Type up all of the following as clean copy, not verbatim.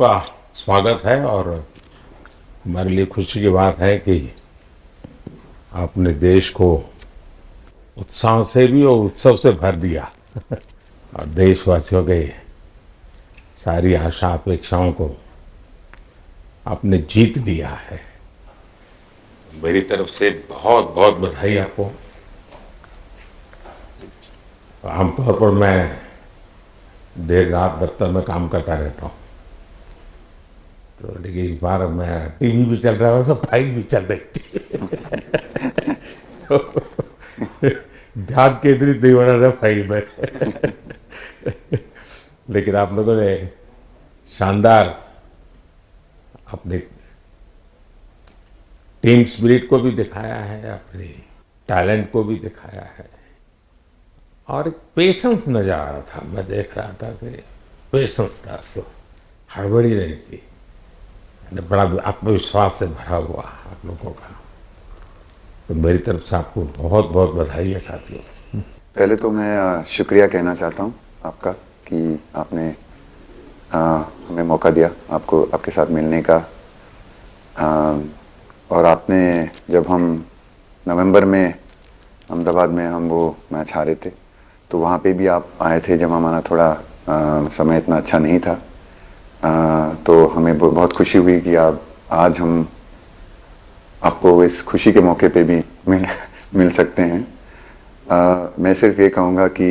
का स्वागत है और हमारे लिए खुशी की बात है कि आपने देश को उत्साह से भी और उत्सव से भर दिया और देशवासियों के सारी आशा अपेक्षाओं को आपने जीत लिया है। मेरी तरफ से बहुत बहुत बधाई आपको। आमतौर पर मैं देर रात दफ्तर में काम करता रहता हूँ, तो लेकिन इस बार मैं टीवी भी चल रहा है और फाइल भी चल रही थी तो ध्यान केंद्रित नहीं हो रहा था फाइल में लेकिन आप लोगों ने शानदार अपने टीम स्पिरिट को भी दिखाया है, अपने टैलेंट को भी दिखाया है और एक पेशेंस नजर आ रहा था। मैं देख रहा था कि पेशेंस था, सो हड़बड़ी नहीं थी, बड़ा आत्मविश्वास से भरा हुआ आप लोगों का। तो मेरी तरफ से आपको बहुत बहुत बधाई है साथियों। पहले तो मैं शुक्रिया कहना चाहता हूँ आपका कि आपने हमें मौका दिया आपको आपके साथ मिलने का। और आपने जब हम नवंबर में अहमदाबाद में हम वो मैच हारे थे तो वहाँ पे भी आप आए थे जब हमारा थोड़ा समय इतना अच्छा नहीं था। तो हमें बहुत खुशी हुई कि आप आज हम आपको इस खुशी के मौके पे भी मिल सकते हैं। मैं सिर्फ ये कहूँगा कि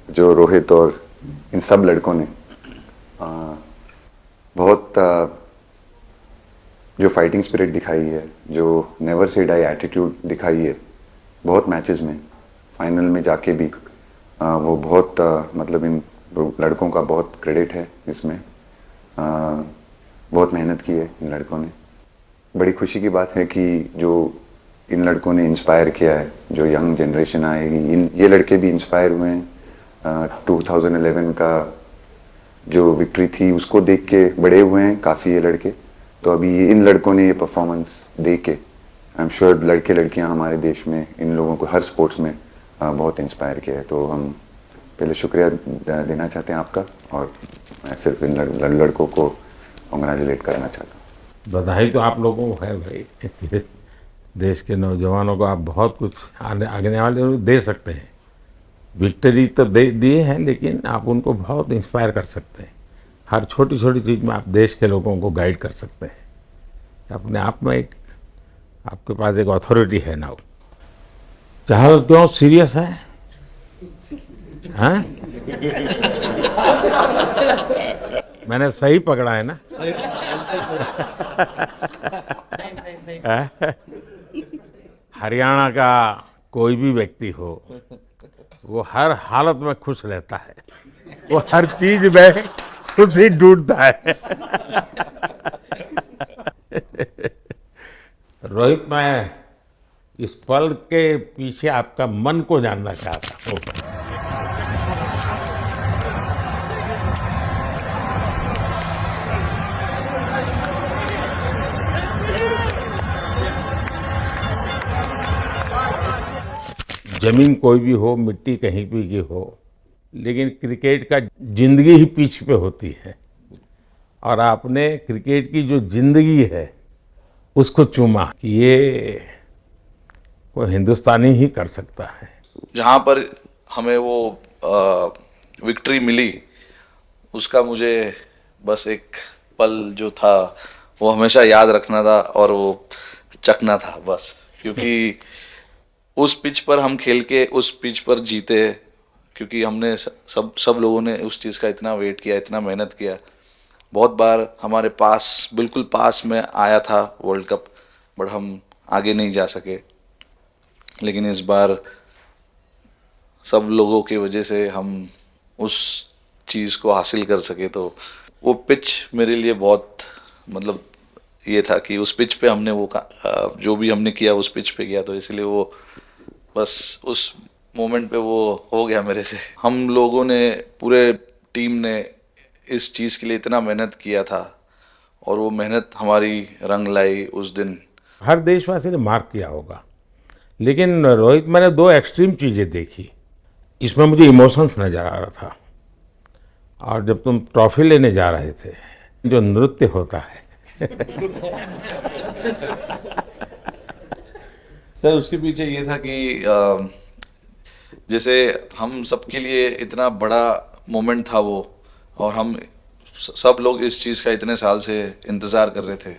जो रोहित और इन सब लड़कों ने बहुत जो फाइटिंग स्पिरिट दिखाई है, जो नेवर से डाई एटीट्यूड दिखाई है बहुत मैचेस में, फाइनल में जाके भी वो बहुत मतलब इन लड़कों का बहुत क्रेडिट है इसमें। बहुत मेहनत की है इन लड़कों ने। बड़ी खुशी की बात है कि जो इन लड़कों ने इंस्पायर किया है, जो यंग जनरेशन आएगी, ये लड़के भी इंस्पायर हुए हैं। 2011 का जो विक्ट्री थी उसको देख के बड़े हुए हैं काफ़ी ये लड़के। तो अभी इन लड़कों ने ये परफॉर्मेंस दे के आई एम श्योर लड़के लड़कियां हमारे देश में इन लोगों को हर स्पोर्ट्स में बहुत इंस्पायर किया है। तो हम पहले शुक्रिया देना चाहते हैं आपका और मैं सिर्फ इन लड़कों को कांग्रेचुलेट करना चाहता हूँ। बधाई तो आप लोगों को है भाई। देश के नौजवानों को आप बहुत कुछ आगे वाले दे सकते हैं। विक्ट्री तो दे दिए हैं लेकिन आप उनको बहुत इंस्पायर कर सकते हैं। हर छोटी छोटी चीज़ में आप देश के लोगों को गाइड कर सकते हैं। अपने आप में एक आपके पास एक अथॉरिटी है ना। चाहे क्यों सीरियस है हाँ? मैंने सही पकड़ा है ना? हरियाणा का कोई भी व्यक्ति हो वो हर हालत में खुश रहता है, वो हर चीज में खुशी ढूंढता है। रोहित, मैं इस पल के पीछे आपका मन को जानना चाहता हूँ। जमीन कोई भी हो, मिट्टी कहीं भी की हो, लेकिन क्रिकेट का जिंदगी ही पिच पे होती है और आपने क्रिकेट की जो जिंदगी है उसको चुमा कि ये कोई हिंदुस्तानी ही कर सकता है। जहाँ पर हमें वो विक्ट्री मिली उसका मुझे बस एक पल जो था वो हमेशा याद रखना था और वो चखना था बस, क्योंकि उस पिच पर हम खेल के उस पिच पर जीते, क्योंकि हमने सब लोगों ने उस चीज़ का इतना वेट किया, इतना मेहनत किया। बहुत बार हमारे पास बिल्कुल पास में आया था वर्ल्ड कप, बट हम आगे नहीं जा सके। लेकिन इस बार सब लोगों की वजह से हम उस चीज़ को हासिल कर सके। तो वो पिच मेरे लिए बहुत मतलब ये था कि उस पिच पे हमने वो जो भी हमने किया उस पिच पे किया, तो इसलिए वो बस उस मोमेंट पे वो हो गया मेरे से। हम लोगों ने पूरे टीम ने इस चीज़ के लिए इतना मेहनत किया था और वो मेहनत हमारी रंग लाई उस दिन। हर देशवासी ने मार्क किया होगा, लेकिन रोहित मैंने दो एक्सट्रीम चीज़ें देखी। इसमें मुझे इमोशंस नज़र आ रहा था। और जब तुम ट्रॉफी लेने जा रहे थे जो नृत्य होता है। सर उसके पीछे ये था कि जैसे हम सबके लिए इतना बड़ा मोमेंट था वो, और हम सब लोग इस चीज़ का इतने साल से इंतज़ार कर रहे थे,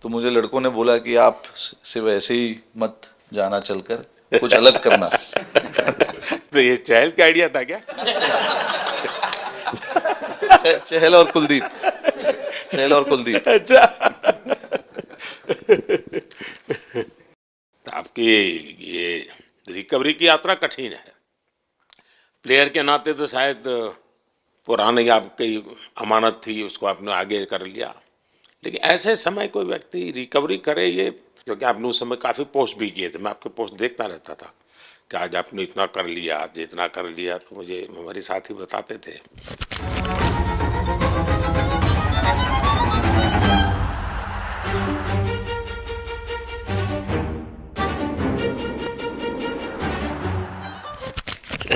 तो मुझे लड़कों ने बोला कि आप सिर्फ ऐसे ही मत जाना, चलकर कुछ अलग करना। तो ये चहल का आइडिया था क्या? चहल और कुलदीप, चहल और कुलदीप। अच्छा। तो आपकी ये रिकवरी की यात्रा कठिन है। प्लेयर के नाते तो शायद पुरानी आपकी अमानत थी, उसको आपने आगे कर लिया, लेकिन ऐसे समय कोई व्यक्ति रिकवरी करे, ये क्योंकि आपने उस समय काफ़ी पोस्ट भी किए थे, मैं आपके पोस्ट देखता रहता था कि आज आपने इतना कर लिया, आज इतना कर लिया, तो मुझे हमारे साथी बताते थे।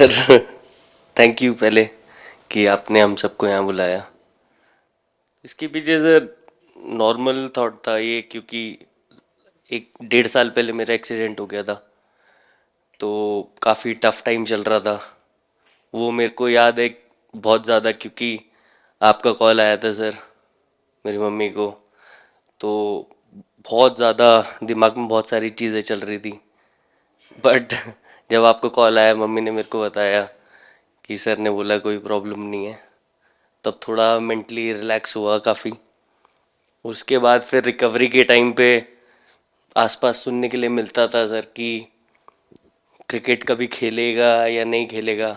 सर थैंक यू पहले कि आपने हम सबको यहाँ बुलाया। इसके पीछे सर नॉर्मल थॉट था ये, क्योंकि 1-1.5 साल पहले मेरा एक्सीडेंट हो गया था, तो काफ़ी टफ टाइम चल रहा था। वो मेरे को याद है बहुत ज़्यादा, क्योंकि आपका कॉल आया था सर मेरी मम्मी को, तो बहुत ज़्यादा दिमाग में बहुत सारी चीज़ें चल रही थी। बट जब आपको कॉल आया, मम्मी ने मेरे को बताया कि सर ने बोला कोई प्रॉब्लम नहीं है, तब थोड़ा मेंटली रिलैक्स हुआ काफ़ी। उसके बाद फिर रिकवरी के टाइम पे आसपास सुनने के लिए मिलता था सर कि क्रिकेट कभी खेलेगा या नहीं खेलेगा,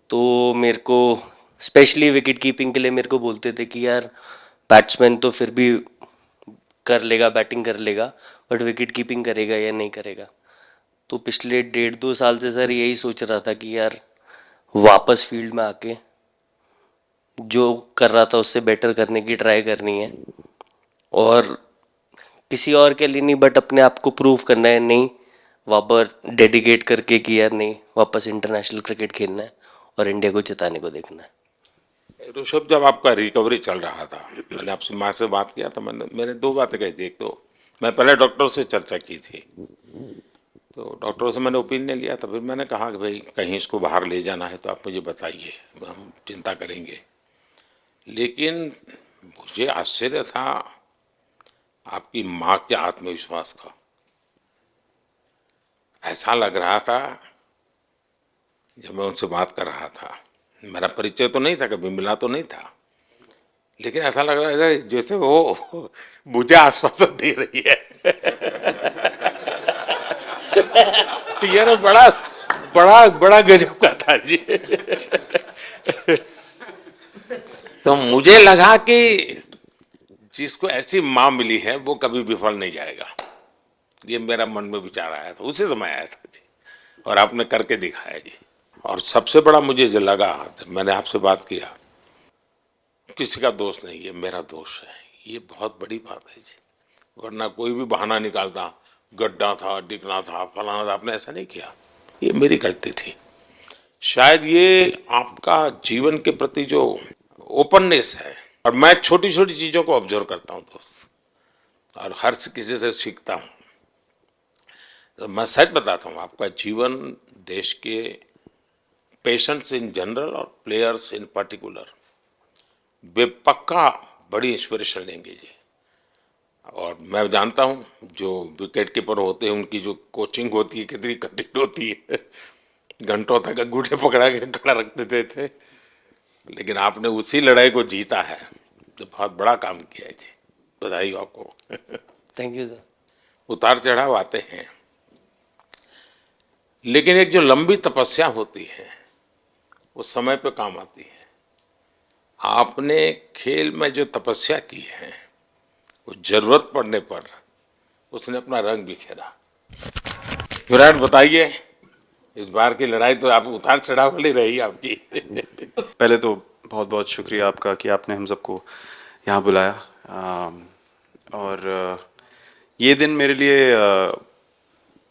तो मेरे को स्पेशली विकेट कीपिंग के लिए मेरे को बोलते थे कि यार बैट्समैन तो फिर भी कर लेगा, बैटिंग कर लेगा, बट विकेट कीपिंग करेगा या नहीं करेगा। तो पिछले 1.5-2 साल से सर यही सोच रहा था कि यार वापस फील्ड में आके जो कर रहा था उससे बेटर करने की ट्राई करनी है, और किसी और के लिए नहीं बट अपने आप को प्रूव करना है, नहीं वापस डेडिकेट करके कि यार नहीं, वापस इंटरनेशनल क्रिकेट खेलना है और इंडिया को जिताने को देखना है। ऋषभ, जब आपका रिकवरी चल रहा था, मैंने आपसे माँ से बात किया था, मैंने दो बातें कही थी। एक तो मैं पहले डॉक्टर से चर्चा की थी, तो डॉक्टरों से मैंने ओपिनियन लिया था, फिर मैंने कहा कि भाई कहीं इसको बाहर ले जाना है तो आप मुझे बताइए, हम चिंता करेंगे। लेकिन मुझे आश्चर्य था आपकी माँ के आत्मविश्वास का। ऐसा लग रहा था जब मैं उनसे बात कर रहा था, मेरा परिचय तो नहीं था, कभी मिला तो नहीं था, लेकिन ऐसा लग रहा है जैसे वो मुझे आश्वासन दे रही है। यार बड़ा बड़ा बड़ा गजब का था जी। तो मुझे लगा कि जिसको ऐसी माँ मिली है वो कभी विफल नहीं जाएगा, ये मेरा मन में विचार आया था, उसी समय आया था जी, और आपने करके दिखाया जी। और सबसे बड़ा मुझे जो लगा, मैंने आपसे बात किया, किसी का दोष नहीं, ये मेरा दोष है, ये बहुत बड़ी बात है जी। वरना कोई भी बहाना निकालता, गड्ढा था, डिगना था, फलाना था, आपने ऐसा नहीं किया, ये मेरी गलती थी। शायद ये आपका जीवन के प्रति जो ओपननेस है, और मैं छोटी छोटी चीज़ों को ऑब्जर्व करता हूँ दोस्त, और हर किसी से सीखता हूँ। तो मैं सच बताता हूँ, आपका जीवन देश के पेशेंट्स इन जनरल और प्लेयर्स इन पर्टिकुलर वे पक्का बड़ी इंस्पिरेशन लेंगे जी। और मैं जानता हूँ जो विकेट कीपर होते हैं उनकी जो कोचिंग होती है कितनी कठिन होती है, घंटों तक अंगूठे पकड़ा के खड़ा रख देते थे, लेकिन आपने उसी लड़ाई को जीता है, तो बहुत बड़ा काम किया है जी, बधाई हो आपको। Thank you sir. उतार चढ़ाव आते हैं, लेकिन एक जो लंबी तपस्या होती है वो समय पे काम आती है। आपने खेल में जो तपस्या की है वो जरूरत पड़ने पर उसने अपना रंग बिखेरा। विराट, बताइए, इस बार की लड़ाई तो आप उतार चढ़ाव वाली रही आपकी। पहले तो बहुत बहुत शुक्रिया आपका कि आपने हम सबको यहाँ बुलाया, और ये दिन मेरे लिए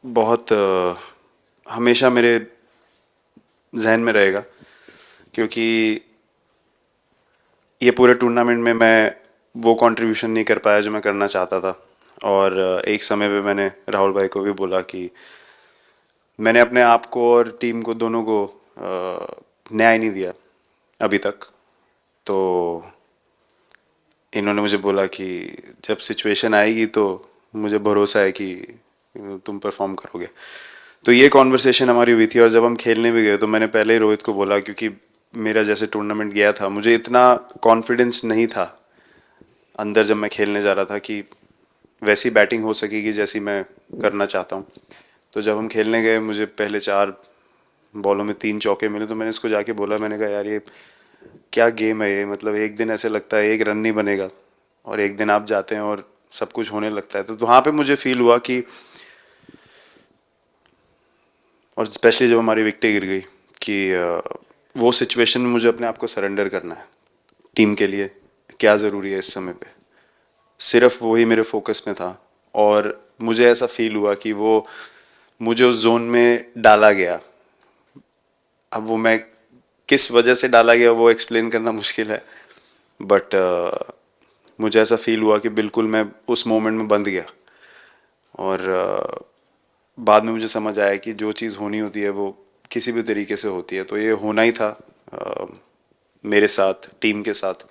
बहुत हमेशा मेरे जहन में रहेगा, क्योंकि ये पूरे टूर्नामेंट में मैं वो कंट्रीब्यूशन नहीं कर पाया जो मैं करना चाहता था। और एक समय पे मैंने राहुल भाई को भी बोला कि मैंने अपने आप को और टीम को दोनों को न्याय नहीं दिया अभी तक। तो इन्होंने मुझे बोला कि जब सिचुएशन आएगी तो मुझे भरोसा है कि तुम परफॉर्म करोगे। तो ये कॉन्वर्सेशन हमारी हुई थी। और जब हम खेलने भी गए तो मैंने पहले ही रोहित को बोला, क्योंकि मेरा जैसे टूर्नामेंट गया था मुझे इतना कॉन्फिडेंस नहीं था अंदर जब मैं खेलने जा रहा था कि वैसी बैटिंग हो सकेगी जैसी मैं करना चाहता हूँ। तो जब हम खेलने गए मुझे पहले 4 बॉलों में 3 चौके मिले। तो मैंने इसको जाके बोला, मैंने कहा यार ये क्या गेम है ये, मतलब एक दिन ऐसे लगता है एक रन नहीं बनेगा और एक दिन आप जाते हैं और सब कुछ होने लगता है। तो वहाँ पे मुझे फील हुआ कि, और स्पेशली जब हमारी विकेटें गिर गई, कि वो सिचुएशन में मुझे अपने आप को सरेंडर करना है। टीम के लिए क्या ज़रूरी है इस समय पे, सिर्फ वही मेरे फोकस में था। और मुझे ऐसा फील हुआ कि वो मुझे उस जोन में डाला गया। अब वो मैं किस वजह से डाला गया वो एक्सप्लेन करना मुश्किल है, बट मुझे ऐसा फील हुआ कि बिल्कुल मैं उस मोमेंट में बंद गया। और बाद में मुझे समझ आया कि जो चीज़ होनी होती है वो किसी भी तरीके से होती है। तो ये होना ही था मेरे साथ, टीम के साथ।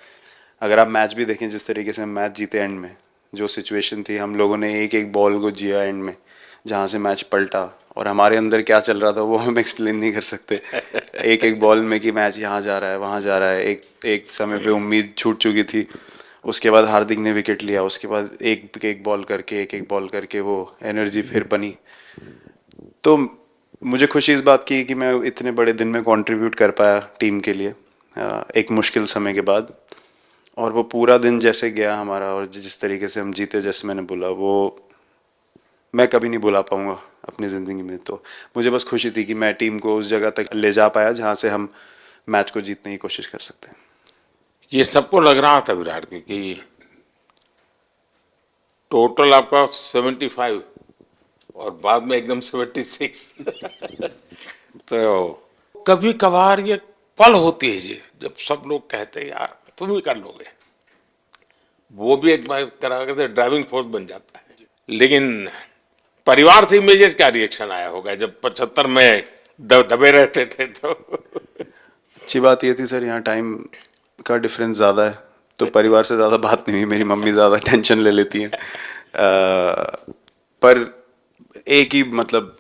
अगर आप मैच भी देखें जिस तरीके से हम मैच जीते एंड में, जो सिचुएशन थी, हम लोगों ने एक एक बॉल को जिया एंड में, जहाँ से मैच पलटा। और हमारे अंदर क्या चल रहा था वो हम एक्सप्लेन नहीं कर सकते। एक एक बॉल में कि मैच यहाँ जा रहा है वहाँ जा रहा है। एक समय पे उम्मीद छूट चुकी थी। उसके बाद हार्दिक ने विकेट लिया, उसके बाद एक एक बॉल करके वो एनर्जी फिर बनी। तो मुझे खुशी इस बात की कि मैं इतने बड़े दिन में कंट्रीब्यूट कर पाया टीम के लिए एक मुश्किल समय के बाद। और वो पूरा दिन जैसे गया हमारा और जिस तरीके से हम जीते, जैसे मैंने बोला, वो मैं कभी नहीं भुला पाऊंगा अपनी ज़िंदगी में। तो मुझे बस खुशी थी कि मैं टीम को उस जगह तक ले जा पाया जहाँ से हम मैच को जीतने की कोशिश कर सकते हैं। ये सबको लग रहा था विराट की कि टोटल आपका 75 और बाद में एकदम 76। तो कभी कभार ये पल होती है जी जब सब लोग कहते हैं यार तुम ही कर लोगे, वो भी एक बार करा से ड्राइविंग फोर्स बन जाता है। लेकिन परिवार से इमीडिएट क्या रिएक्शन आया होगा जब 75 में दबे रहते थे? तो अच्छी बात ये थी सर, यहाँ टाइम का डिफरेंस ज़्यादा है तो परिवार से ज़्यादा बात नहीं हुई। मेरी मम्मी ज़्यादा टेंशन ले लेती हैं। पर एक ही मतलब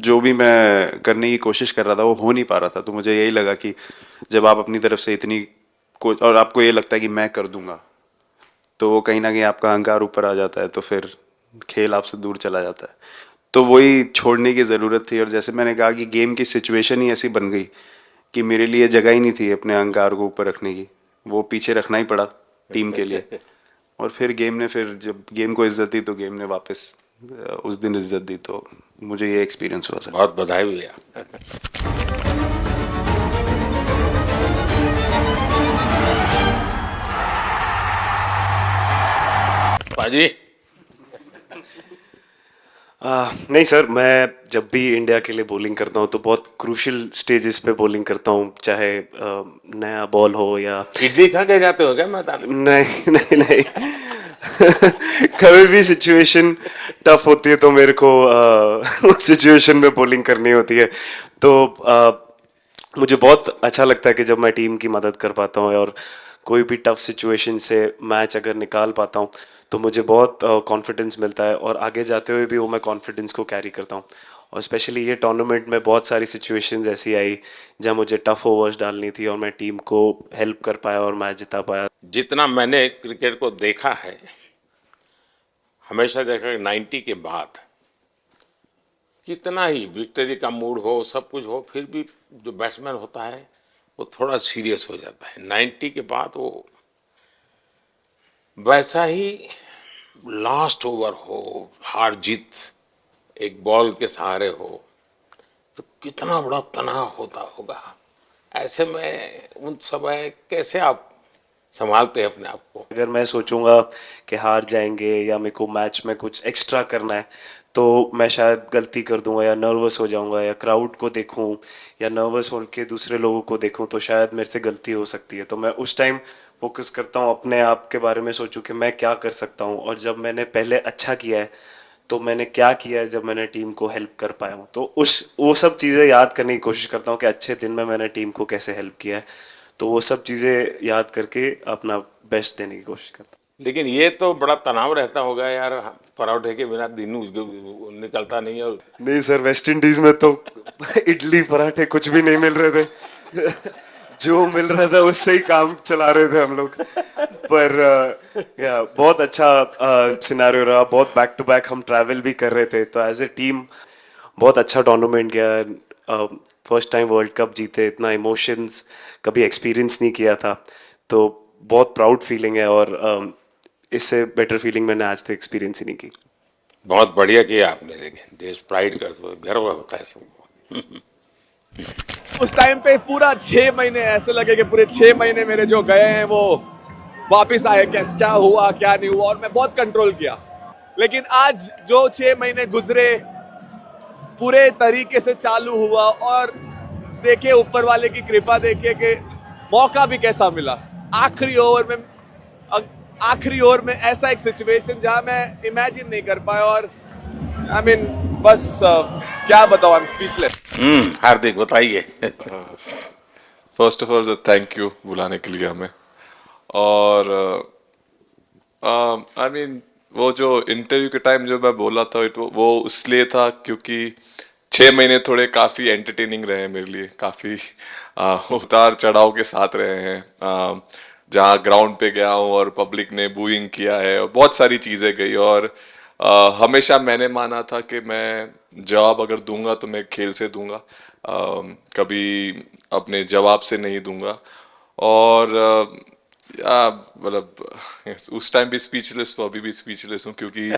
जो भी मैं करने की कोशिश कर रहा था वो हो नहीं पा रहा था। तो मुझे यही लगा कि जब आप अपनी तरफ से इतनी और आपको ये लगता है कि मैं कर दूंगा, तो वो कहीं ना कहीं आपका अहंकार ऊपर आ जाता है, तो फिर खेल आपसे दूर चला जाता है। तो वही छोड़ने की ज़रूरत थी। और जैसे मैंने कहा कि गेम की सिचुएशन ही ऐसी बन गई कि मेरे लिए जगह ही नहीं थी अपने अहंकार को ऊपर रखने की, वो पीछे रखना ही पड़ा टीम के लिए। और फिर गेम ने, फिर जब गेम को इज्जत दी तो गेम ने वापस उस दिन इज्जत दी। तो मुझे ये एक्सपीरियंस हुआ सर। बहुत बधाई भैया। पाजी नहीं सर, मैं जब भी इंडिया के लिए बॉलिंग करता हूँ तो बहुत क्रूशियल स्टेजेस पे बॉलिंग करता हूँ, चाहे नया बॉल हो या इडली खा के जाते हो क्या मैदान में? नहीं नहीं नहीं। कभी भी सिचुएशन टफ होती है तो मेरे को उस सिचुएशन में बॉलिंग करनी होती है। तो मुझे बहुत अच्छा लगता है कि जब मैं टीम की मदद कर पाता हूँ और कोई भी टफ सिचुएशन से मैच अगर निकाल पाता हूँ तो मुझे बहुत कॉन्फिडेंस मिलता है और आगे जाते हुए भी वो मैं कॉन्फिडेंस को कैरी करता हूँ। और स्पेशली ये टूर्नामेंट में बहुत सारी सिचुएशंस ऐसी आई जहाँ मुझे टफ ओवर्स डालनी थी और मैं टीम को हेल्प कर पाया और मैच जिता पाया। जितना मैंने क्रिकेट को देखा है, हमेशा देखा 90 के बाद कितना ही विक्ट्री का मूड हो, सब कुछ हो, फिर भी जो बैट्समैन होता है वो थोड़ा सीरियस हो जाता है। 90 के बाद वो वैसा ही लास्ट ओवर हो, हार जीत एक बॉल के सहारे हो, तो कितना बड़ा तनाव होता होगा। ऐसे में उन समय कैसे आप संभालते हैं अपने आप को? अगर मैं सोचूंगा कि हार जाएंगे या मेरे को मैच में कुछ एक्स्ट्रा करना है तो मैं शायद गलती कर दूंगा या नर्वस हो जाऊंगा, या क्राउड को देखूं या नर्वस होकर दूसरे लोगों को देखूं तो शायद मेरे से गलती हो सकती है। तो मैं उस टाइम फोकस करता हूं अपने आप के बारे में, सोचूं कि मैं क्या कर सकता हूं, और जब मैंने पहले अच्छा किया है तो मैंने क्या किया है जब मैंने टीम को हेल्प कर पाया हूँ। तो वो सब चीज़ें याद करने की कोशिश करता हूँ कि अच्छे दिन में मैंने टीम को कैसे हेल्प किया है। तो वो सब चीज़ें याद करके अपना बेस्ट देने की कोशिश करता हूँ। लेकिन ये तो बड़ा तनाव रहता होगा यार, पराठे के बिना दिन निकलता नहीं है। और नहीं सर, वेस्ट इंडीज में तो इडली पराठे कुछ भी नहीं मिल रहे थे जो मिल रहा था उससे ही काम चला रहे थे हम लोग। पर या बहुत अच्छा सिनेरियो रहा, बहुत बैक टू बैक हम ट्रैवल भी कर रहे थे, तो एज ए टीम बहुत अच्छा टूर्नामेंट गया। फर्स्ट टाइम वर्ल्ड कप जीते, इतना इमोशंस कभी एक्सपीरियंस नहीं किया था, तो बहुत प्राउड फीलिंग है, और इससे बेटर फीलिंग मैंने आज तक एक्सपीरियंस ही नहीं की। बहुत बढ़िया किया आपने, लेकिन देश प्राइड करते हुए गर्व होता है सबको। उस टाइम पे पूरा 6 महीने ऐसे लगे कि पूरे 6 महीने मेरे जो गए हैं वो वापस आए, क्या हुआ क्या नहीं हुआ, और मैं बहुत कंट्रोल किया। लेकिन आज जो 6 महीने गुजरे पूरे तरीके से चालू हुआ, और देखिए ऊपर वाले की कृपा देखिए कि मौका भी कैसा मिला। आखिरी ओवर में ऐसा एक सिचुएशन जहां मैं इमेजिन नहीं कर पाया, और आई मीन बस क्या बताऊं, आई एम स्पीचलेस। हार्दिक बताइए। First of all thank you बुलाने के लिए हमें। और आई मीन वो जो इंटरव्यू के टाइम जो मैं बोला था वो इसलिए था क्योंकि 6 महीने थोड़े काफ़ी एंटरटेनिंग रहे मेरे लिए, काफ़ी उतार चढ़ाव के साथ रहे हैं। जहाँ ग्राउंड पे गया हूँ और पब्लिक ने बूइंग किया है और बहुत सारी चीज़ें गई, और हमेशा मैंने माना था कि मैं जवाब अगर दूंगा तो मैं खेल से दूंगा, कभी अपने जवाब से नहीं दूंगा। और मतलब उस टाइम भी स्पीचलेस हूँ, अभी भी स्पीचलेस हूँ, क्योंकि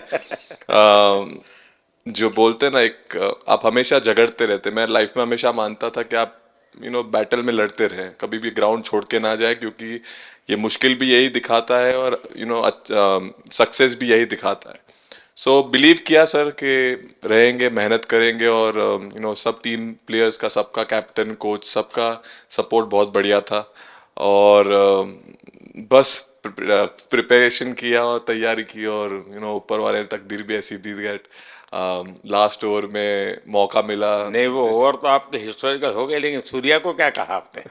जो बोलते ना एक आप हमेशा झगड़ते रहते। मैं लाइफ में हमेशा मानता था कि आप बैटल में लड़ते रहें, कभी भी ग्राउंड छोड़ के ना जाए, क्योंकि ये मुश्किल भी यही दिखाता है और सक्सेस भी यही दिखाता है। सो बिलीव किया सर कि रहेंगे, मेहनत करेंगे, और सब टीम प्लेयर्स का, सबका कैप्टन कोच सबका सपोर्ट बहुत बढ़िया था, और बस प्रिपरेशन किया और तैयारी की, और ऊपर वाले तकदीर भी ऐसी दी गेट लास्ट ओवर में मौका मिला। नहीं, वो ओवर तो आपके हिस्टोरिकल हो गए, लेकिन सूर्या को क्या कहा आपने?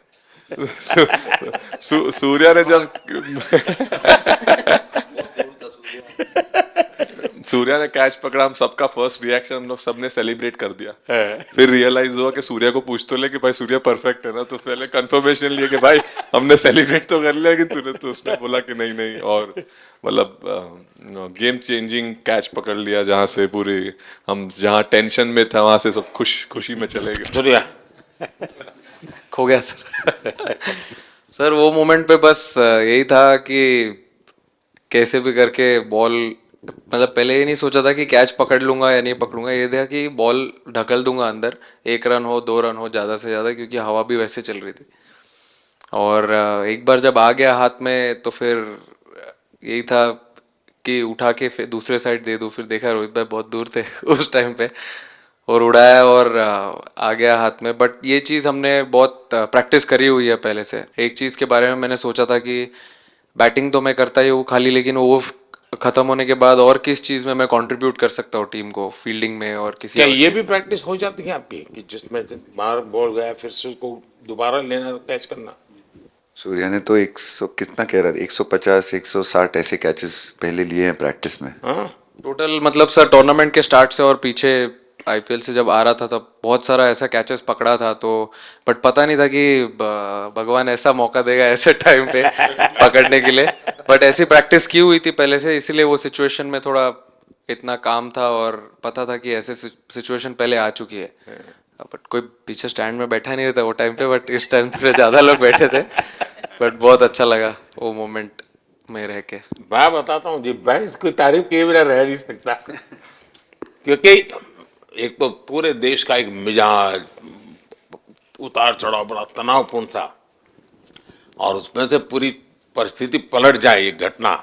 सूर्या ने जब सूर्या ने कैच पकड़ा, हम सबका फर्स्ट रिएक्शन हम लोग सबने सेलिब्रेट कर दिया। फिर रियलाइज हुआ कि सूर्या को पूछ तो ले कि भाई सूर्या परफेक्ट है ना, तो पहले कंफर्मेशन लिए कि भाई हमने सेलिब्रेट तो कर लिया, लेकिन तूने तो उसने बोला कि नहीं नहीं, और मतलब गेम चेंजिंग कैच पकड़ लिया, जहाँ से पूरी हम जहाँ टेंशन में था वहां से सब खुशी में चले गए। सूर्या खो गया सर। सर वो मोमेंट पे बस यही था कि कैसे भी करके बॉल, मतलब पहले ये नहीं सोचा था कि कैच पकड़ लूंगा या नहीं पकड़ूंगा, ये था कि बॉल ढकल दूंगा अंदर, 1 रन हो 2 रन हो ज़्यादा से ज़्यादा, क्योंकि हवा भी वैसे चल रही थी। और एक बार जब आ गया हाथ में तो फिर यही था कि उठा के फिर दूसरे साइड दे दूँ। फिर देखा रोहित भाई बहुत दूर थे उस टाइम पे, और उड़ाया और आ गया हाथ में। बट ये चीज़ हमने बहुत प्रैक्टिस करी हुई है पहले से। एक चीज़ के बारे में मैंने सोचा था कि बैटिंग तो मैं करता ही हूँ खाली, लेकिन वो खत्म होने के बाद और किस चीज़ में मैं कंट्रीब्यूट कर सकता हूँ टीम को, फील्डिंग में और किसी क्या और ये चीज़ भी में। प्रैक्टिस हो जाती है आपकी कि जिसमें बाहर बॉल गया फिर से उसको दोबारा लेना, कैच करना? सूर्या ने तो 100 कितना कह रहा था, 150 160 ऐसे कैचेस पहले लिए हैं प्रैक्टिस में। हाँ, टोटल मतलब सर टूर्नामेंट के स्टार्ट से और पीछे आईपीएल से जब आ रहा था तब बहुत सारा ऐसा कैचेस पकड़ा था। तो बट पता नहीं था कि भगवान ऐसा मौका देगा ऐसे टाइम पे पकड़ने के लिए। बट ऐसी प्रैक्टिस की हुई थी पहले से, इसीलिए वो सिचुएशन में थोड़ा इतना काम था और पता था कि ऐसे सिचुएशन पहले आ चुकी है। बट कोई पीछे स्टैंड में बैठा नहीं रहता वो टाइम पे, बट इस टाइम पे ज़्यादा लोग बैठे थे। बट बहुत अच्छा लगा वो मोमेंट में रह के। मैं बताता हूँ जी, मैं इसकी तारीफ किए बिना रह नहीं सकता, क्योंकि एक तो पूरे देश का एक मिजाज उतार चढ़ाव बड़ा तनावपूर्ण था, और उसमें से पूरी परिस्थिति पलट जाए, ये घटना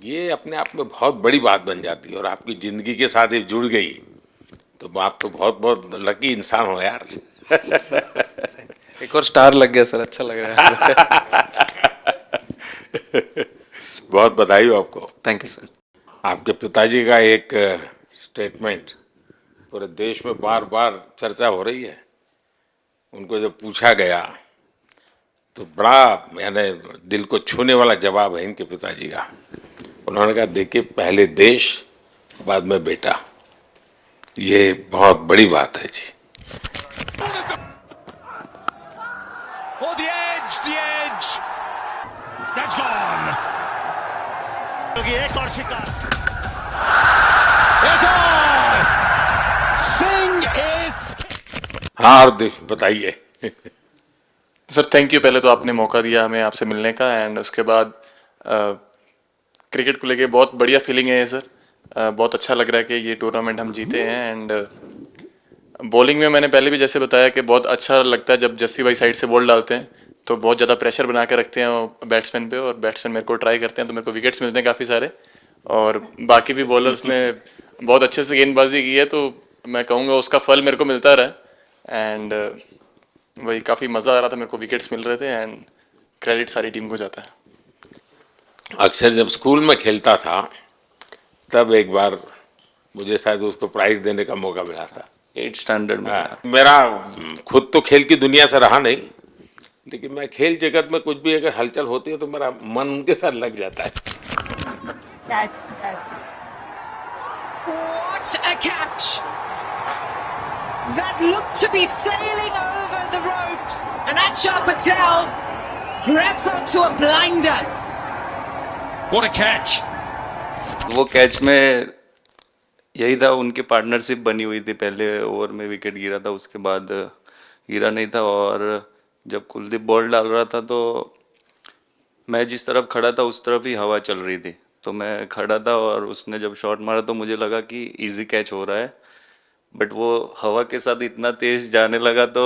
ये अपने आप में बहुत बड़ी बात बन जाती है और आपकी ज़िंदगी के साथ ये जुड़ गई तो आप तो बहुत बहुत लकी इंसान हो यार। एक और स्टार लग गया सर, अच्छा लग रहा है। बहुत बधाई हो आपको। Thank you sir. आपके पिताजी का एक स्टेटमेंट पूरे देश में बार बार चर्चा हो रही है। उनको जब पूछा गया तो बड़ा यानी दिल को छूने वाला जवाब है इनके पिताजी का। उन्होंने कहा देखिए पहले देश बाद में बेटा, ये बहुत बड़ी बात है जी। Oh, the edge, that's gone. एक और शिकार, एक और, सिंह इज। हाँ हार्दिक बताइए। सर थैंक यू, पहले तो आपने मौका दिया हमें आपसे मिलने का, एंड उसके बाद क्रिकेट को लेके बहुत बढ़िया फीलिंग है ये सर। बहुत अच्छा लग रहा है कि ये टूर्नामेंट हम जीते हैं। एंड बॉलिंग में मैंने पहले भी जैसे बताया कि बहुत अच्छा लगता है जब जस्सी भाई साइड से बॉल डालते हैं तो बहुत ज़्यादा प्रेशर बना के रखते हैं बैट्समैन पे, और बैट्समैन मेरे को ट्राई करते हैं तो मेरे को विकेट्स मिलते हैं काफ़ी सारे। और बाकी भी बॉलर्स ने बहुत अच्छे से गेंदबाजी की है तो मैं कहूँगा उसका फल मेरे को मिलता रहा। एंड वही काफ़ी मज़ा आ रहा था, मेरे को विकेट्स मिल रहे थे एंड क्रेडिट सारी टीम को जाता है। अक्सर जब स्कूल में खेलता था तब एक बार मुझे शायद उसको प्राइज देने का मौका मिला था 8th स्टैंडर्ड में। मेरा खुद तो खेल की दुनिया से रहा नहीं, लेकिन मैं खेल जगत में कुछ भी अगर हलचल होती है तो मेरा मन उनके साथ लग जाता है। Catch. What a catch! That looked to be sailing over the ropes, and Achar Patel grabs onto a blinder. What a catch! वो कैच में यही था, उनकी पार्टनरशिप बनी हुई थी। पहले ओवर में विकेट गिरा था, उसके बाद गिरा नहीं था। और जब कुलदीप बॉल डाल रहा था तो मैं जिस तरफ खड़ा था उस तरफ ही हवा चल रही थी, तो मैं खड़ा था और उसने जब शॉट मारा तो मुझे लगा कि इजी कैच हो रहा है, बट वो हवा के साथ इतना तेज जाने लगा तो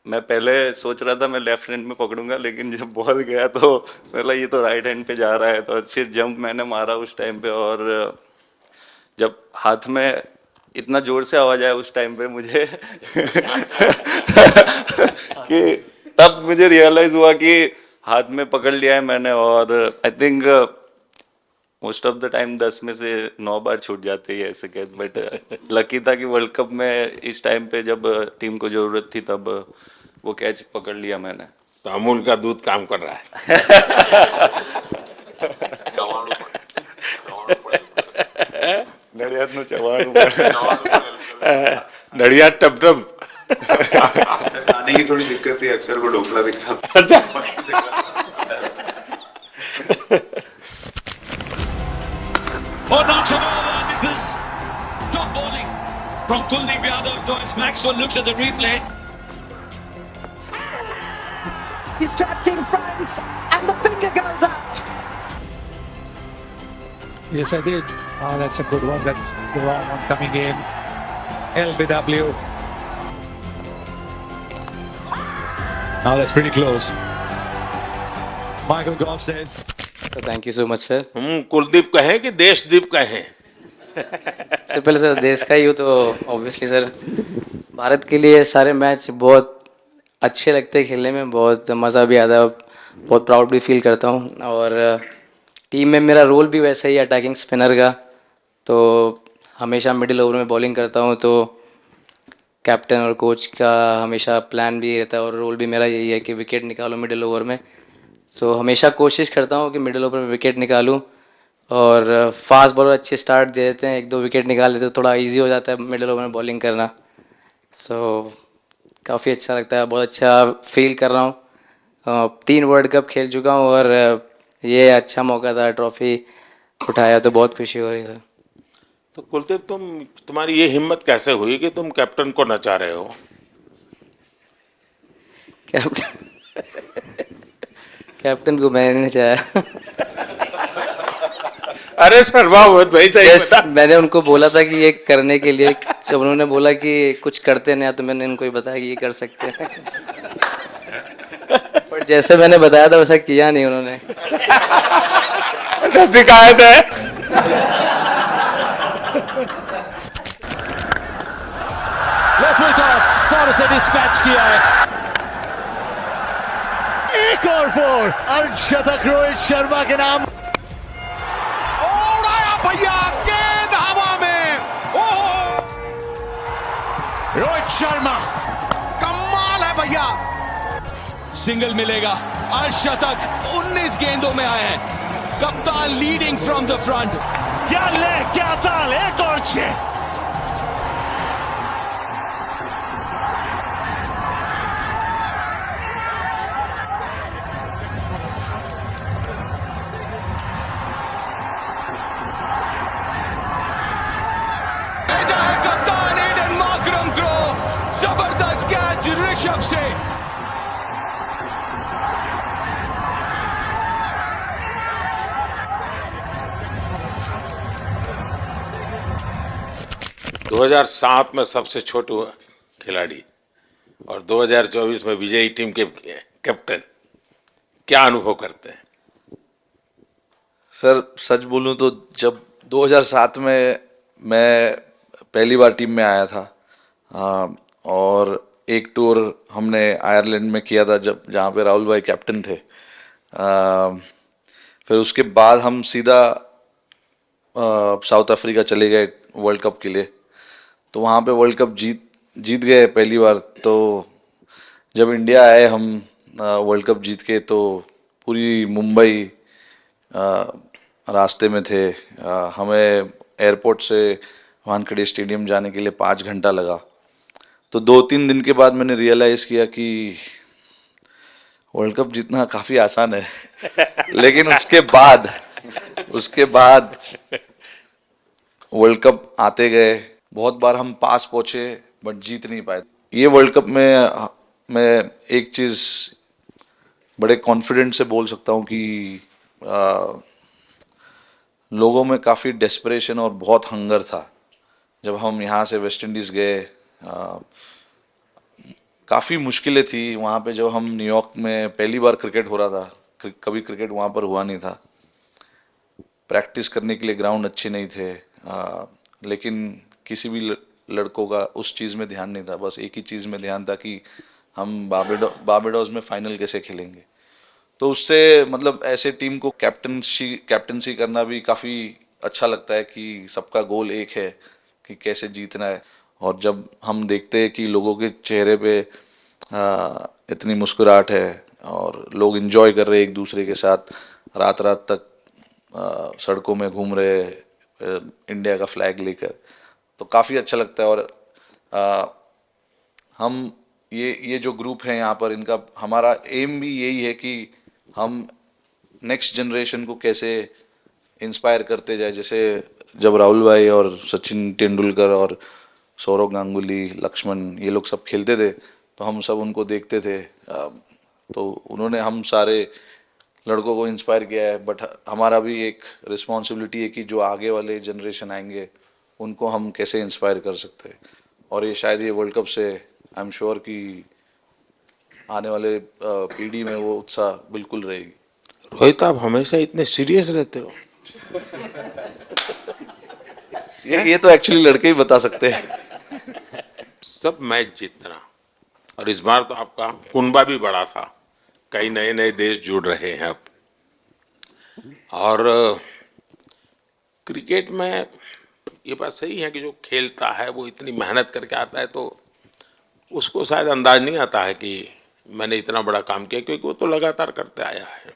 मैं पहले सोच रहा था मैं लेफ्ट हैंड में पकड़ूंगा, लेकिन जब बॉल गया तो बोला ये तो राइट हैंड पे जा रहा है। तो फिर जंप मैंने मारा उस टाइम पे, और जब हाथ में इतना जोर से आवाज आया उस टाइम पे मुझे कि तब मुझे रियलाइज हुआ कि हाथ में पकड़ लिया है मैंने। और I think most of the time 10 में से 9 बार छूट जाते हैं ऐसे कैच, बट लकी था कि वर्ल्ड कप में इस टाइम पे जब टीम को जरूरत थी तब वो कैच पकड़ लिया मैंने। तो अमूल का दूध काम कर रहा है। नड़ियाद नो चवाणु नड़ियाद टप टप खाने की थोड़ी दिक्कत थी, अक्सर को ढोकला दिखा। Oh, not at all. This is top bowling from Kuldeep Yadav. Thomas Maxwell looks at the replay. He's trapped in front, and the finger goes up. Yes, I did. Oh, that's a good one. That's the wrong one coming in. LBW. Now that's pretty close. Michael Goff says. Thank you so much sir. Kuldeep कहें कि देशदीप कहें? सबसे पहले sir देश का ही हो तो obviously sir Bharat के लिए सारे मैच बहुत अच्छे लगते हैं खेलने में, बहुत मज़ा भी आता है, बहुत प्राउड भी फील करता हूँ। और टीम में मेरा रोल भी वैसा ही अटैकिंग स्पिनर का, तो हमेशा मिडिल ओवर में बॉलिंग करता हूँ, तो कैप्टन और कोच का हमेशा प्लान भी रहता है और रोल भी मेरा यही है कि विकेट निकालो मिडिल ओवर में। सो हमेशा कोशिश करता हूँ कि मिडिल ओवर में विकेट निकालूँ, और फास्ट बॉलर अच्छे स्टार्ट दे देते हैं, 1-2 विकेट निकाल देते हैं तो थोड़ा इजी हो जाता है मिडिल ओवर में बॉलिंग करना। सो काफ़ी अच्छा लगता है, बहुत अच्छा फील कर रहा हूँ। 3 वर्ल्ड कप खेल चुका हूँ और ये अच्छा मौका था, ट्रॉफी उठाया तो बहुत खुशी हो रही है। तो कुलदीप तुम्हारी ये हिम्मत कैसे हुई कि तुम कैप्टन को नचा रहे हो? कैप्टन को मैंने नहीं चाहा। अरे सर वाह भाई मैंने उनको बोला था कि ये करने के लिए, जब उन्होंने बोला कि कुछ करते नहीं तो मैंने इनको ही बताया कि ये कर सकते हैं। पर जैसे मैंने बताया था वैसा किया नहीं उन्होंने। है, शिकायत है। सारे से डिस्पैच किया है, एक और 4 अर्धशतक रोहित शर्मा के नाम। और आया भैया गेंद हवा में, ओह रोहित शर्मा कमाल है भैया, सिंगल मिलेगा, अर्धशतक 19 गेंदों में आए हैं, कप्तान लीडिंग फ्रॉम द फ्रंट, क्या ले क्या ताल, एक और 6। कप्तान एडन मार्करम को जबरदस्त कैच ऋषभ से। दो 2007 में सबसे छोटे खिलाड़ी और 2024 में विजयी टीम के कैप्टन, क्या अनुभव करते हैं? सर सच बोलूं तो जब 2007 में मैं पहली बार टीम में आया था, और एक टूर हमने आयरलैंड में किया था जब जहाँ पे राहुल भाई कैप्टन थे। फिर उसके बाद हम सीधा साउथ अफ्रीका चले गए वर्ल्ड कप के लिए, तो वहाँ पे वर्ल्ड कप जीत गए पहली बार। तो जब इंडिया आए हम वर्ल्ड कप जीत के, तो पूरी मुंबई रास्ते में थे। हमें एयरपोर्ट से वानखेड़े स्टेडियम जाने के लिए 5 घंटा लगा। तो 2-3 दिन के बाद मैंने रियलाइज़ किया कि वर्ल्ड कप जीतना काफ़ी आसान है। लेकिन उसके बाद वर्ल्ड कप आते गए, बहुत बार हम पास पहुँचे बट जीत नहीं पाए। ये वर्ल्ड कप में मैं एक चीज़ बड़े कॉन्फिडेंट से बोल सकता हूँ कि लोगों में काफ़ी डेस्परेशन और बहुत हंगर था। जब हम यहाँ से वेस्ट इंडीज़ गए, काफ़ी मुश्किलें थी वहाँ पे। जब हम न्यूयॉर्क में पहली बार क्रिकेट हो रहा था, कभी क्रिकेट वहाँ पर हुआ नहीं था, प्रैक्टिस करने के लिए ग्राउंड अच्छे नहीं थे, लेकिन किसी भी लड़कों का उस चीज़ में ध्यान नहीं था। बस एक ही चीज़ में ध्यान था कि हम बारबाडोस में फाइनल कैसे खेलेंगे। तो उससे मतलब ऐसे टीम को कैप्टनसी करना भी काफ़ी अच्छा लगता है कि सबका गोल एक है कि कैसे जीतना है। और जब हम देखते हैं कि लोगों के चेहरे पे इतनी मुस्कुराहट है और लोग एंजॉय कर रहे हैं एक दूसरे के साथ, रात रात तक सड़कों में घूम रहे इंडिया का फ्लैग लेकर, तो काफ़ी अच्छा लगता है। और हम ये जो ग्रुप है यहाँ पर, इनका हमारा एम भी यही है कि हम नेक्स्ट जनरेशन को कैसे इंस्पायर करते जाए। जैसे जब राहुल भाई और सचिन तेंदुलकर और सौरव गांगुली, लक्ष्मण, ये लोग सब खेलते थे, तो हम सब उनको देखते थे। तो उन्होंने हम सारे लड़कों को इंस्पायर किया है। बट हमारा भी एक रिस्पॉन्सिबिलिटी है कि जो आगे वाले जनरेशन आएंगे उनको हम कैसे इंस्पायर कर सकते हैं। और ये शायद ये वर्ल्ड कप से आई एम श्योर कि आने वाले पीढ़ी में वो उत्साह बिल्कुल रहेगी। रोहित, आप हमेशा इतने सीरियस रहते हो। ये तो एक्चुअली लड़के ही बता सकते हैं। सब मैच जीतना, और इस बार तो आपका कुनबा भी बड़ा था, कई नए नए देश जुड़ रहे हैं अब। और क्रिकेट में ये बात सही है कि जो खेलता है वो इतनी मेहनत करके आता है, तो उसको शायद अंदाज नहीं आता है कि मैंने इतना बड़ा काम किया, क्योंकि वो तो लगातार करते आया है।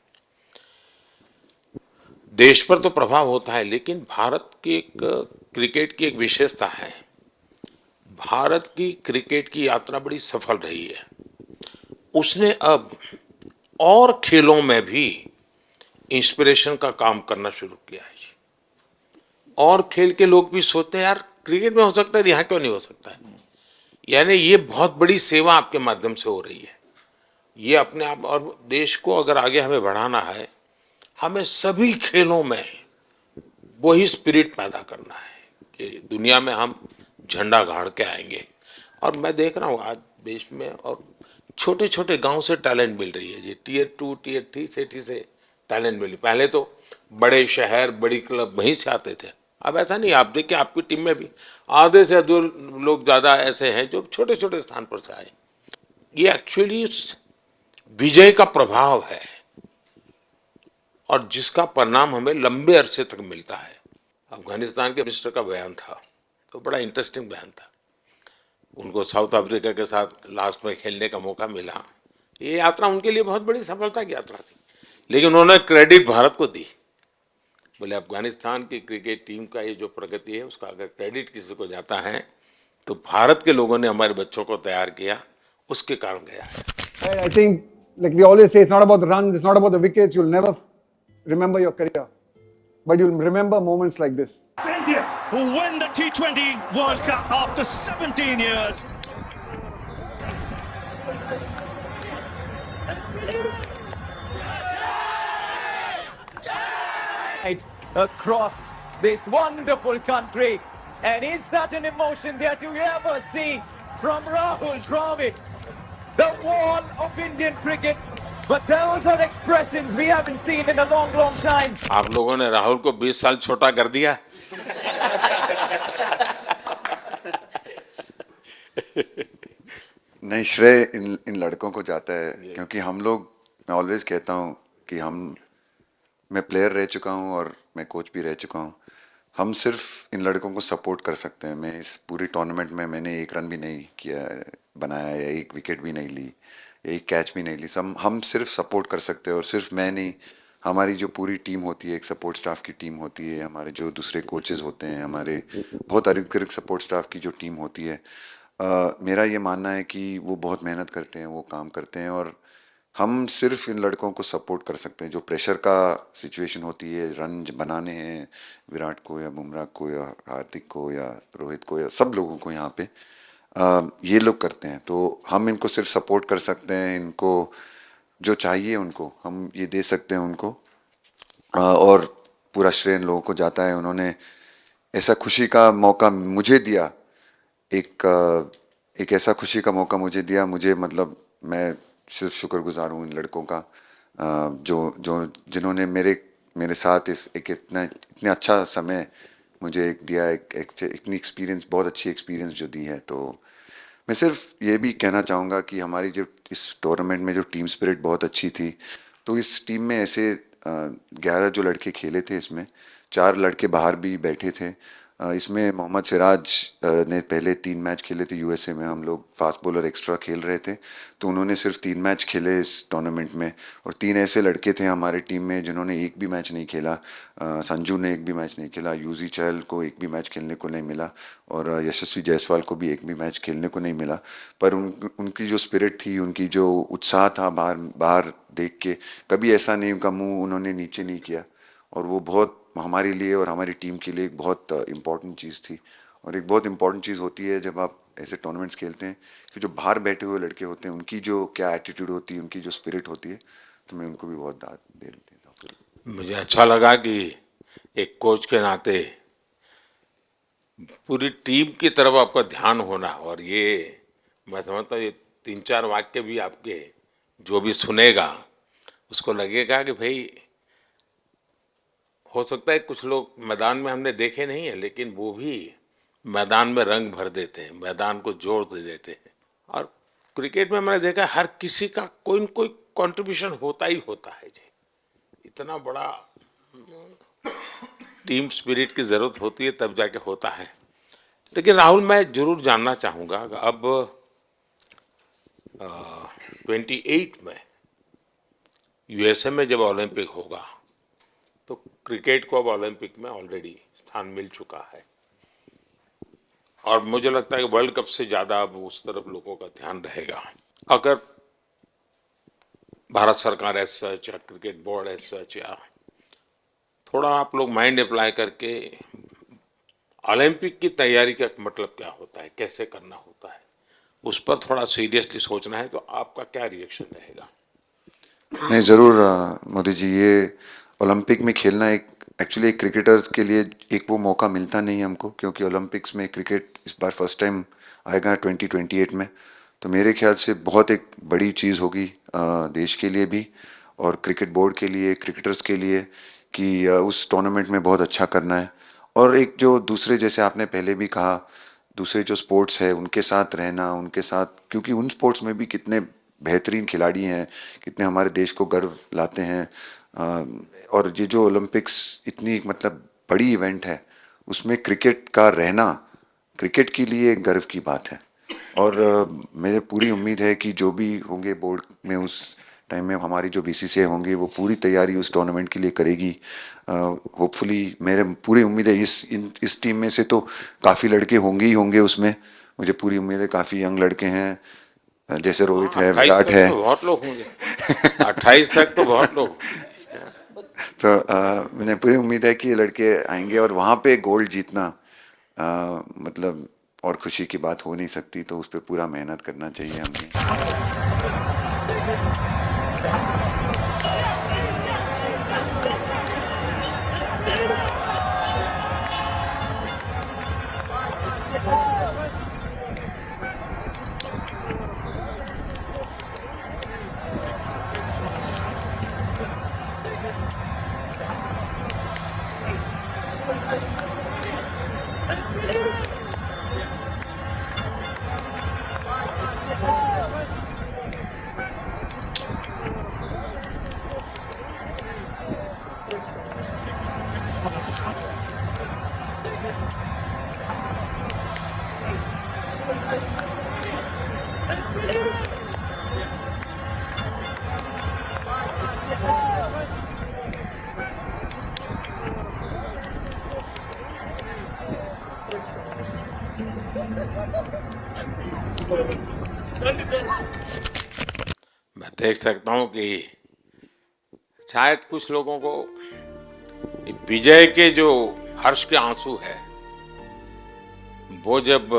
देश पर तो प्रभाव होता है, लेकिन भारत की एक क्रिकेट की एक विशेषता है, भारत की क्रिकेट की यात्रा बड़ी सफल रही है। उसने अब और खेलों में भी इंस्पिरेशन का काम करना शुरू किया है। और खेल के लोग भी सोचते हैं यार क्रिकेट में हो सकता है, यहाँ क्यों नहीं हो सकता है। यानी ये बहुत बड़ी सेवा आपके माध्यम से हो रही है। ये अपने आप, और देश को अगर आगे हमें बढ़ाना है, हमें सभी खेलों में वही स्पिरिट पैदा करना है कि दुनिया में हम झंडा गाड़ के आएंगे। और मैं देख रहा हूँ आज देश में और छोटे छोटे गांव से टैलेंट मिल रही है जी, Tier 2 Tier 3 सिटी से टैलेंट मिली। पहले तो बड़े शहर बड़ी क्लब वहीं से आते थे, अब ऐसा नहीं। आप देखिए आपकी टीम में भी आधे से अधिक लोग ज़्यादा ऐसे हैं जो छोटे छोटे स्थान पर से आए। ये एक्चुअली विजय का प्रभाव है और जिसका परिणाम हमें लंबे अरसे तक मिलता है। अफगानिस्तान के मिनिस्टर का बयान था तो बड़ा इंटरेस्टिंग बयान था। उनको साउथ अफ्रीका के साथ लास्ट में खेलने का मौका मिला। ये यात्रा उनके लिए बहुत बड़ी सफलता की यात्रा थी, लेकिन उन्होंने क्रेडिट भारत को दी। बोले अफगानिस्तान की क्रिकेट टीम का ये जो प्रगति है उसका अगर क्रेडिट किसी को जाता है तो भारत के लोगों ने हमारे बच्चों को तैयार किया, उसके कारण गया है। I think, like we always say, it's not about the runs, it's not about the wickets. You'll never remember your career, but you'll remember moments like this. India, who win the T20 World Cup after 17 years. Across this wonderful country, and is that an emotion that you ever see from Rahul Dravid, the wall of Indian cricket? But those are expressions we haven't seen in a long, long time. आप लोगों ने राहुल को 20 साल छोटा कर दिया। नहीं, श्रेय इन लड़कों को जाता है, क्योंकि हम लोग, मैं ऑलवेज कहता हूँ कि मैं प्लेयर रह चुका हूँ और मैं कोच भी रह चुका हूँ। हम सिर्फ इन लड़कों को सपोर्ट कर सकते हैं। मैं इस पूरी टूर्नामेंट में मैंने एक रन भी नहीं किया, बनाया, या एक विकेट भी नहीं ली, या एक कैच भी नहीं ली। हम सिर्फ सपोर्ट कर सकते हैं, और सिर्फ मैं नहीं, हमारी जो पूरी टीम होती है, एक सपोर्ट स्टाफ की टीम होती है, हमारे जो दूसरे कोचेज़ होते हैं, हमारे बहुत अधिकृत सपोर्ट स्टाफ की जो टीम होती है, मेरा ये मानना है कि वो बहुत मेहनत करते हैं, वो काम करते हैं, और हम सिर्फ इन लड़कों को सपोर्ट कर सकते हैं। जो प्रेशर का सिचुएशन होती है, रन बनाने हैं विराट को या बुमराह को या हार्दिक को या रोहित को या सब लोगों को यहाँ पे ये लोग करते हैं, तो हम इनको सिर्फ सपोर्ट कर सकते हैं। इनको जो चाहिए उनको हम ये दे सकते हैं उनको, और पूरा श्रेय इन लोगों को जाता है। उन्होंने ऐसा खुशी का मौका मुझे दिया, एक ऐसा खुशी का मौका मुझे दिया। मुझे मतलब मैं सिर्फ शुक्रगुजार हूँ इन लड़कों का, जिन्होंने मेरे साथ इतने अच्छा समय मुझे दिया, इतनी एक्सपीरियंस, बहुत अच्छी एक्सपीरियंस जो दी है। तो मैं सिर्फ ये भी कहना चाहूँगा कि हमारी जो इस टूर्नामेंट में जो टीम स्पिरिट बहुत अच्छी थी। तो इस टीम में ऐसे 11 जो लड़के खेले थे, इसमें 4 लड़के बाहर भी बैठे थे। इसमें मोहम्मद सिराज ने पहले 3 मैच खेले थे यूएसए में। हम लोग फास्ट बॉलर एक्स्ट्रा खेल रहे थे, तो उन्होंने सिर्फ 3 मैच खेले इस टूर्नामेंट में। और 3 ऐसे लड़के थे हमारे टीम में जिन्होंने एक भी मैच नहीं खेला। संजू ने एक भी मैच नहीं खेला, यूजी चहल को एक भी मैच खेलने को नहीं मिला, और यशस्वी जायसवाल को भी एक भी मैच खेलने को नहीं मिला। पर उनकी जो स्पिरिट थी, उनकी जो उत्साह था, बाहर देख के कभी ऐसा नहीं, उनका मुँह उन्होंने नीचे नहीं किया, और वो बहुत हमारे लिए और हमारी टीम के लिए एक बहुत इम्पॉर्टेंट चीज़ थी। और एक बहुत इम्पॉर्टेंट चीज़ होती है जब आप ऐसे टूर्नामेंट्स खेलते हैं, कि जो बाहर बैठे हुए लड़के होते हैं, उनकी जो क्या एटीट्यूड होती है, उनकी जो स्पिरिट होती है, तो मैं उनको भी बहुत दाद देता हूँ। मुझे अच्छा लगा कि एक कोच के नाते पूरी टीम की तरफ आपका ध्यान होना, और ये मैं समझता हूँ ये 3-4 वाक्य भी आपके जो भी सुनेगा उसको लगेगा कि भाई, हो सकता है कुछ लोग मैदान में हमने देखे नहीं है, लेकिन वो भी मैदान में रंग भर देते हैं, मैदान को जोर दे देते हैं। और क्रिकेट में मैंने देखा हर किसी का कोई न कोई कंट्रीब्यूशन होता ही होता है जी। इतना बड़ा टीम स्पिरिट की ज़रूरत होती है तब जाके होता है। लेकिन राहुल, मैं जरूर जानना चाहूँगा, अब 28 में यूएसए में जब ओलंपिक होगा, तो क्रिकेट को अब ओलंपिक में ऑलरेडी स्थान मिल चुका है, और मुझे लगता है कि वर्ल्ड कप से ज़्यादा अब उस तरफ लोगों का ध्यान रहेगा। अगर भारत सरकार एज सच या क्रिकेट बोर्ड एज सच, या थोड़ा आप लोग माइंड अप्लाई करके ओलंपिक की तैयारी का मतलब क्या होता है, कैसे करना होता है, उस पर थोड़ा सीरियसली सोचना है, तो आपका क्या रिएक्शन रहेगा? नहीं, ज़रूर मोदी जी, ये ओलंपिक में खेलना एक्चुअली क्रिकेटर्स के लिए एक वो मौका मिलता नहीं है हमको, क्योंकि ओलंपिक्स में क्रिकेट इस बार फर्स्ट टाइम आएगा 2028 में। तो मेरे ख्याल से बहुत एक बड़ी चीज़ होगी देश के लिए भी, और क्रिकेट बोर्ड के लिए, क्रिकेटर्स के लिए कि उस टूर्नामेंट में बहुत अच्छा करना है। और एक जो दूसरे, जैसे आपने पहले भी कहा, दूसरे जो स्पोर्ट्स है उनके साथ रहना, उनके साथ, क्योंकि उन स्पोर्ट्स में भी कितने बेहतरीन खिलाड़ी हैं, कितने हमारे देश को गर्व लाते हैं। और ये जो ओलंपिक्स इतनी मतलब बड़ी इवेंट है, उसमें क्रिकेट का रहना क्रिकेट के लिए एक गर्व की बात है। और मुझे पूरी उम्मीद है कि जो भी होंगे बोर्ड में उस टाइम में, हमारी जो बीसीसीआई होंगे वो पूरी तैयारी उस टूर्नामेंट के लिए करेगी। होपफुली मेरे पूरी उम्मीद है इस टीम में से तो काफ़ी लड़के होंगे ही होंगे उसमें, मुझे पूरी उम्मीद है। काफ़ी यंग लड़के हैं, जैसे रोहित है, विराट है, तो बहुत लोग होंगे 28 तक तो बहुत लोग। तो मुझे पूरी उम्मीद है कि ये लड़के आएंगे और वहाँ पे गोल्ड जीतना मतलब और खुशी की बात हो नहीं सकती। तो उस पर पूरा मेहनत करना चाहिए हमें। मैं देख सकता हूं कि शायद कुछ लोगों को विजय के जो हर्ष के आंसू है, वो जब